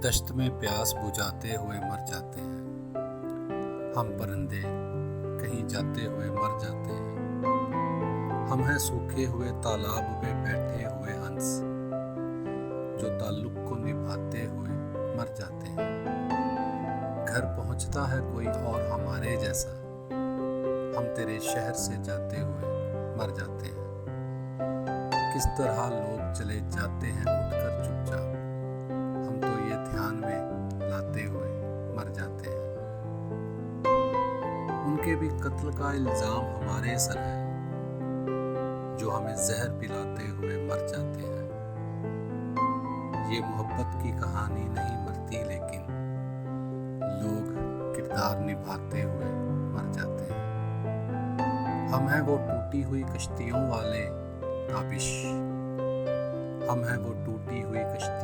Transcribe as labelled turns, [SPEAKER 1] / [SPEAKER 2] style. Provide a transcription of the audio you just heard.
[SPEAKER 1] दश्त में प्यास बुझाते हुए मर जाते हैं। हम परिंदे कहीं जाते हुए मर जाते हैं। हम हैं सूखे हुए तालाब में बैठे हुए हंस, जो ताल्लुक को निभाते हुए मर जाते हैं। घर पहुंचता है कोई और हमारे जैसा, हम तेरे शहर से जाते हुए मर जाते हैं। किस तरह लोग चले जाते हैं उठकर चुपचाप, हम तो ये ध्यान में लाते हुए मर जाते हैं। उनके भी कत्ल का इल्जाम हमारे सर है, जो हमें जहर पिलाते हुए मर जाते हैं। ये मोहब्बत की कहानी नहीं मरती, लेकिन लोग किरदार निभाते हुए मर जाते हैं। हम हैं वो टूटी हुई कश्तियों वाले ताबिश, हम हैं वो टूटी हुई कश्ती